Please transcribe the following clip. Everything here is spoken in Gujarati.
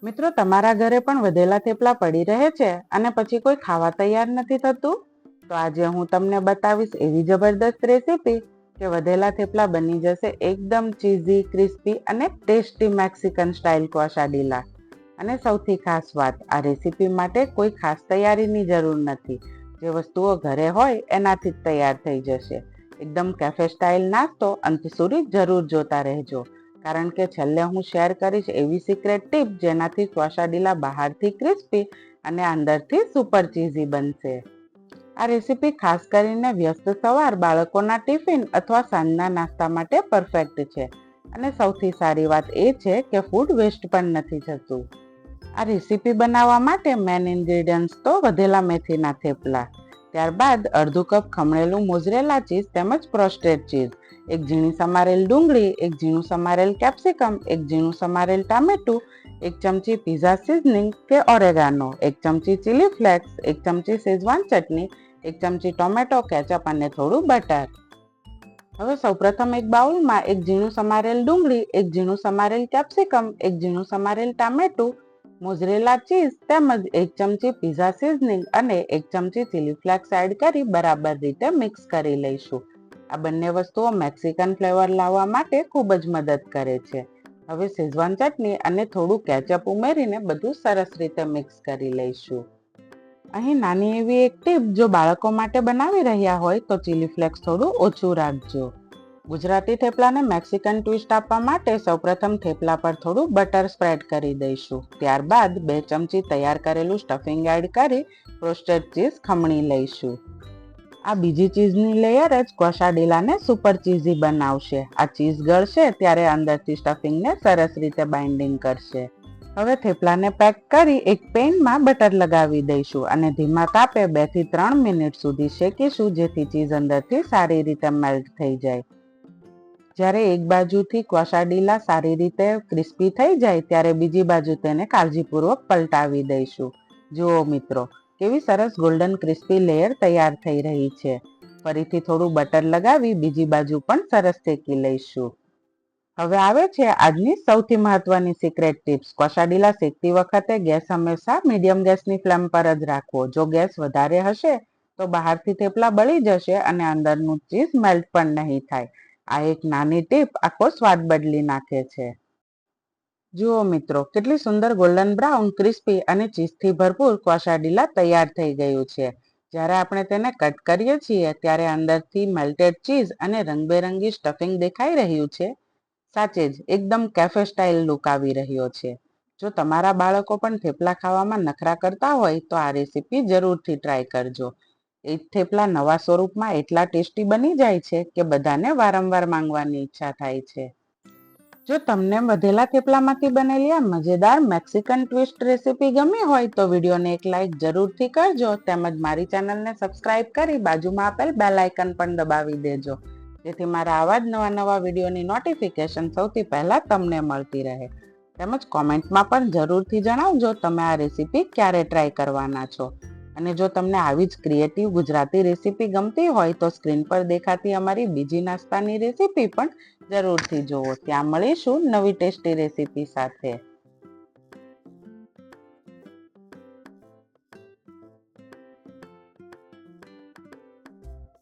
મિત્રો, તમારા ઘરે પણ વધેલા થેપલા પડી રહે છે અને પછી કોઈ ખાવા તૈયાર નથી થતું? તો આજે હું તમને બતાવીશ એવી જબરદસ્ત રેસીપી કે વધેલા થેપલા બની જશે એકદમ ચીઝી, ક્રિસ્પી અને ટેસ્ટી મેક્સિકન સ્ટાઇલ ક્વાસાડીલા. અને સૌથી ખાસ વાત, આ રેસીપી માટે કોઈ ખાસ તૈયારીની જરૂર નથી. જે વસ્તુઓ ઘરે હોય એનાથી જ તૈયાર થઈ જશે. એકદમ કેફે સ્ટાઇલ નાસ્તો અંત સુધી જરૂર જોતા રહેજો, કારણ કે છેલ્લે હું શેર કરીશ એવી સિક્રેટ ટીપ જેનાથી ક્વાસાડીલા બહારથી ક્રિસ્પી અને અંદરથી સુપર ચીઝી બનશે. આ રેસીપી ખાસ કરીને વ્યસ્ત સવાર, બાળકોના ટિફિન અથવા સાંજના નાસ્તા માટે પરફેક્ટ છે. અને સૌથી સારી વાત એ છે કે ફૂડ વેસ્ટ પણ નથી થતું. આ રેસીપી બનાવવા માટે મેન ઇન્ગ્રેડિયન્ટ્સ તો વધેલા મેથીના થેપલા, ત્યારબાદ અડધું કપ ખમણેલું મોઝરેલા ચીઝ તેમજ પ્રોસ્ટેડ ચીઝ, એક ઝીણી સમારેલ ડુંગળી, એક ઝીણું સમારેલ કેપ્સિકમ, એક ઝીણું સમારેલ ટામેટું, એક ચમચી પિઝા સિઝનિંગ કે ઓરેગાનો, એક ચમચી ચીલી ફ્લેક્સ, એક ચમચી શેઝવાન ચટણી, એક ચમચી ટોમેટો કેચઅપ અને થોડું બટર. હવે સૌપ્રથમ એક બાઉલમાં એક ઝીણું સમારેલ ડુંગળી, એક ઝીણું સમારેલ કેપ્સિકમ, એક ઝીણું સમારેલ ટામેટું, મોઝરેલા ચીઝ તેમજ એક ચમચી પિઝા સિઝનિંગ અને એક ચમચી ચીલી ફ્લેક્સ એડ કરી બરાબર રીતે મિક્સ કરી લઈશું. આ બંને વસ્તુઓ મેક્સિકન ફ્લેવર લાવવા માટે ખૂબ જ મદદ કરે છે. હવે શેઝવાન ચટણી અને થોડું કેચઅપ ઉમેરીને બધું સરસ રીતે મિક્સ કરી લઈશું. અહીં નાની એવી એક ટીપ, જો બાળકો માટે બનાવી રહ્યા હોય તો ચીલી ફ્લેક્સ થોડું ઓછું રાખજો. ગુજરાતી થેપલાને મેક્સિકન ટ્વિસ્ટ આપવા માટે સૌપ્રથમ થેપલા પર થોડું બટર સ્પ્રેડ કરી દઈશું. ત્યારબાદ 2 ચમચી તૈયાર કરેલું સ્ટફિંગ એડ કરી રોસ્ટેડ ચીઝ ખમણી લઈશું. આ બીજી ચીઝની લેયર જ ક્વાસાડીલાને સુપર ચીઝી બનાવશે. આ ચીઝ ગળશે ત્યારે અંદરથી સ્ટફિંગને સરસ રીતે બાઇન્ડિંગ કરશે. હવે થેપલાને પેક કરી એક પેનમાં બટર લગાવી દઈશું અને ધીમા તાપે 2 થી 3 મિનિટ સુધી શેકીશું, જેથી ચીઝ અંદરથી સારી રીતે મેલ્ટ થઈ જાય. જ્યારે એક બાજુથી ક્વાસાડીલા સારી રીતે ક્રિસ્પી થઈ જાય ત્યારે બીજી બાજુ તેને કાળજીપૂર્વક પલટાવી દઈશું. જુઓ મિત્રો, કેવી સરસ ગોલ્ડન ક્રિસ્પી લેયર તૈયાર થઈ રહી છે. ફરીથી થોડું બટર લગાવી બીજી બાજુ પણ સરસ શેકી લઈશું. હવે આવે છે આજની સૌથી મહત્વની સિક્રેટ ટિપ્સ. ક્વાસાડીલા શેકતી વખતે ગેસ હંમેશા મીડિયમ ગેસની ફ્લેમ પર જ રાખવો. જો ગેસ વધારે હશે તો બહારથી થેપલા બળી જશે અને અંદરનું ચીઝ મેલ્ટ પણ નહીં થાય. આ એક નાની ટીપ આખો સ્વાદ બદલી નાખે છે. જુઓ મિત્રો, કેટલી સુંદર ગોલ્ડન બ્રાઉન, ક્રિસ્પી અને ચીઝથી ભરપૂર ક્વાસાડીલા તૈયાર થઈ ગયું છે. જ્યારે આપણે તેને કટ કરીએ છીએ ત્યારે અંદરથી મેલ્ટેડ ચીઝ અને રંગબેરંગી સ્ટફિંગ દેખાઈ રહ્યું છે. સાચે જ એકદમ કેફે સ્ટાઇલ લુક આવી રહ્યો છે. જો તમારા બાળકો પણ થેપલા ખાવામાં નખરા કરતા હોય તો આ રેસીપી જરૂરથી ટ્રાય કરજો. એ થેપલા નવા સ્વરૂપમાં એટલા ટેસ્ટી બની જાય છે કે બધાને વારંવાર માંગવાની ઈચ્છા થાય છે. જો તમને વધેલા થેપલામાંથી બનેલી આ મજેદાર મેક્સિકન ટ્વિસ્ટ રેસીપી ગમી હોય તો વિડીયોને એક લાઇક જરૂરથી કરજો, તેમજ મારી ચેનલને સબસ્ક્રાઇબ કરી બાજુમાં આપેલ બેલ આઇકન પણ દબાવી દેજો, જેથી મારા આવા જ નવા વિડીયોની નોટિફિકેશન સૌથી પહેલા તમને મળતી રહે. તેમજ કોમેન્ટમાં પણ જરૂરથી જણાવજો તમે આ રેસીપી ક્યારે ટ્રાય કરવાના છો. અને જો તમને આવી જ ક્રિએટિવ ગુજરાતી રેસીપી ગમતી હોય તો સ્ક્રીન પર દેખાતી અમારી બીજી નાસ્તાની રેસીપી પણ જરૂરથી જુઓ. ત્યાં મળીશું નવી ટેસ્ટી રેસીપી સાથે.